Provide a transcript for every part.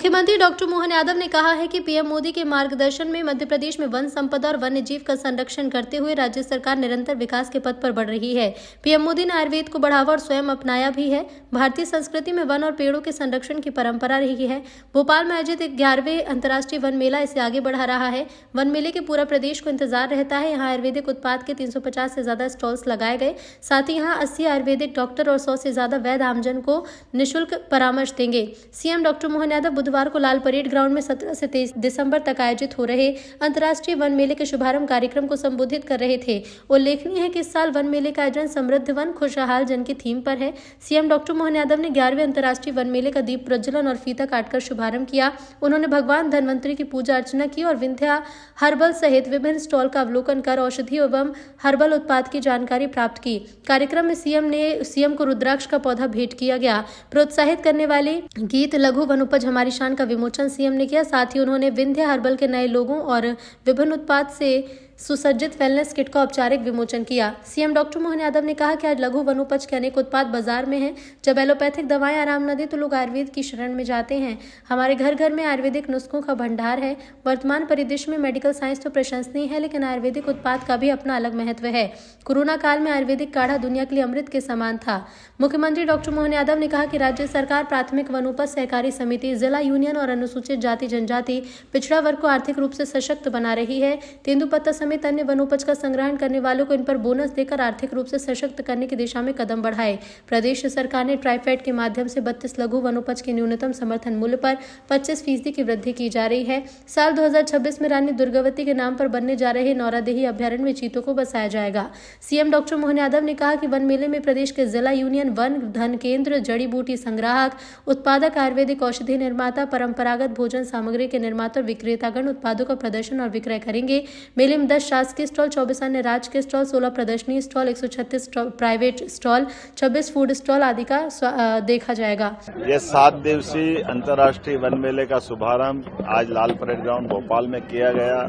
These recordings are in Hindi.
मुख्यमंत्री डॉक्टर मोहन यादव ने कहा है कि पीएम मोदी के मार्गदर्शन में मध्य प्रदेश में वन संपदा और वन्य जीव का संरक्षण करते हुए राज्य सरकार निरंतर विकास के पथ पर बढ़ रही है। पीएम मोदी ने आयुर्वेद को बढ़ावा और स्वयं अपनाया भी है। भारतीय संस्कृति में वन और पेड़ों के संरक्षण की परंपरा रही है। भोपाल में आयोजित 11वें अंतर्राष्ट्रीय वन मेला इसे आगे बढ़ा रहा है। वन मेले के पूरा प्रदेश को इंतजार रहता है। यहाँ आयुर्वेदिक उत्पाद के 350 से ज्यादा स्टॉल्स लगाए गए। साथ ही यहाँ 80 आयुर्वेदिक डॉक्टर और 100 से ज्यादा वैद्य आमजन को निःशुल्क परामर्श देंगे। सीएम डॉक्टर मोहन यादव बुधवार को लाल परेड ग्राउंड में 17 से 23 दिसंबर तक आयोजित हो रहे अंतर्राष्ट्रीय वन मेले के शुभारंभ कार्यक्रम को संबोधित कर रहे थे। उल्लेखनीय है कि इस साल वन मेले का आयोजन समृद्ध वन खुशहाल जन की थीम पर है। सीएम डॉक्टर मोहन यादव ने 11वें अंतर्राष्ट्रीय वन मेले का दीप प्रज्वलन और फीता काटकर शुभारंभ किया। उन्होंने भगवान धन्वंतरी की पूजा अर्चना की और विंध्या हर्बल सहित विभिन्न स्टॉल का अवलोकन कर औषधि एवं हर्बल उत्पाद की जानकारी प्राप्त की। कार्यक्रम में सीएम को रुद्राक्ष का पौधा भेंट किया गया। प्रोत्साहित करने वाले गीत लघु वन उपज हमारी शान का विमोचन सीएम ने किया। साथ ही उन्होंने विंध्या हर्बल के नए लोगों और विभिन्न उत्पाद से सुसज्जित वेलनेस किट का औपचारिक विमोचन किया। सीएम डॉक्टर मोहन यादव ने कहा कि आज लघु वनोपज के अनेक उत्पाद बाजार में हैं। जब एलोपैथिक दवाएं आराम न दे तो लोग आयुर्वेद की शरण में जाते हैं। हमारे घर घर में आयुर्वेदिक नुस्खों का भंडार है। वर्तमान परिदृश्य में मेडिकल साइंस तो प्रशंसनीय है, लेकिन आयुर्वेदिक उत्पाद का भी अपना अलग महत्व है। कोरोना काल में आयुर्वेदिक काढ़ा दुनिया के लिए अमृत के समान था। मुख्यमंत्री डॉक्टर मोहन यादव ने कहा कि राज्य सरकार प्राथमिक वनोपज सहकारी समिति, जिला यूनियन और अनुसूचित जाति जनजाति पिछड़ा वर्ग को आर्थिक रूप से सशक्त बना रही है। तेंदुपत्ता समेत अन्य वनोपज का संग्रहण करने वालों को इन पर बोनस देकर आर्थिक रूप से सशक्त करने की दिशा में कदम बढ़ाए। प्रदेश सरकार ने ट्राइफेड के माध्यम से 32 लघु वनोपज के न्यूनतम समर्थन मूल्य पर 25% की वृद्धि की जा रही है। साल 2026 में रानी दुर्गावती के नाम पर बनने जा रहे नौरादेही अभ्यारण्य में चीतों को बसाया जाएगा। सीएम डॉक्टर मोहन यादव ने कहा कि वन मेले में प्रदेश के जिला यूनियन, वन धन केंद्र, जड़ी बूटी संग्राहक, उत्पादक, आयुर्वेदिक औषधि निर्माता, परंपरागत भोजन सामग्री के निर्माता और विक्रेतागण उत्पादों का प्रदर्शन और विक्रय करेंगे। मेले में 10 शासकीय स्टॉल, 24 अन्य राज्य के स्टॉल, 16 प्रदर्शनी stall, 136 private stall, 26 food stall आदि का देखा जाएगा। यह 7 दिवसीय अंतर्राष्ट्रीय वन मेले का शुभारंभ आज लाल परेड ग्राउंड भोपाल में किया गया।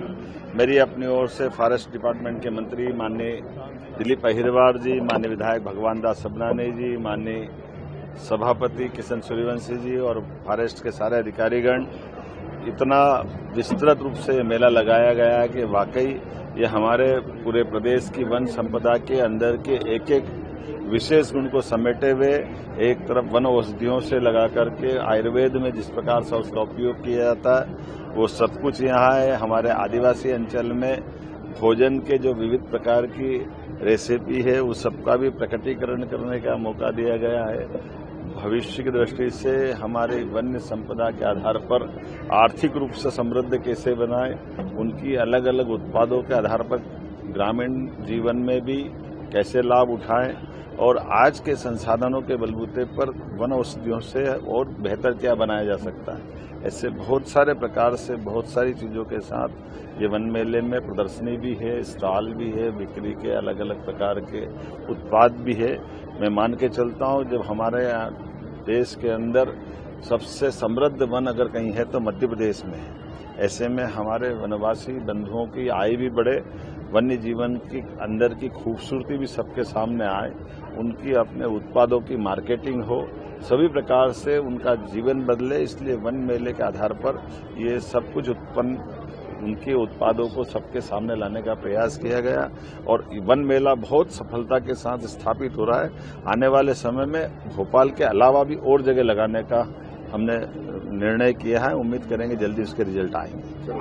मेरी अपनी ओर से फॉरेस्ट डिपार्टमेंट के मंत्री माननीय दिलीप अहिरवार जी, माननीय विधायक भगवान दास सबनानी जी, माननीय सभापति किशन सूर्यवंशी जी और फॉरेस्ट के सारे अधिकारीगण, इतना विस्तृत रूप से मेला लगाया गया है कि वाकई ये हमारे पूरे प्रदेश की वन संपदा के अंदर के एक एक विशेष गुण को समेटे हुए, एक तरफ वन औषधियों से लगा करके आयुर्वेद में जिस प्रकार से उसका उपयोग किया जाता है वो सब कुछ यहाँ है। हमारे आदिवासी अंचल में भोजन के जो विविध प्रकार की रेसिपी है उस सबका भी प्रकटीकरण करने का मौका दिया गया है। भविष्य की दृष्टि से हमारे वन्य संपदा के आधार पर आर्थिक रूप से समृद्ध कैसे बनाए, उनकी अलग अलग उत्पादों के आधार पर ग्रामीण जीवन में भी कैसे लाभ उठाएं और आज के संसाधनों के बलबूते पर वन औषधियों से और बेहतर क्या बनाया जा सकता है। ऐसे बहुत सारे प्रकार से बहुत सारी चीज़ों के साथ ये वन मेले में प्रदर्शनी भी है, स्टॉल भी है, बिक्री के अलग अलग प्रकार के उत्पाद भी है। मैं मान के चलता हूँ जब हमारे देश के अंदर सबसे समृद्ध वन अगर कहीं है तो मध्य प्रदेश में है। ऐसे में हमारे वनवासी बंधुओं की आय भी बढ़े, वन्य जीवन की अंदर की खूबसूरती भी सबके सामने आए, उनकी अपने उत्पादों की मार्केटिंग हो, सभी प्रकार से उनका जीवन बदले। इसलिए वन मेले के आधार पर ये सब कुछ उनके उत्पादों को सबके सामने लाने का प्रयास किया गया और वन मेला बहुत सफलता के साथ स्थापित हो रहा है। आने वाले समय में भोपाल के अलावा भी और जगह लगाने का हमने निर्णय किया है। उम्मीद करेंगे जल्दी उसके रिजल्ट आएंगे।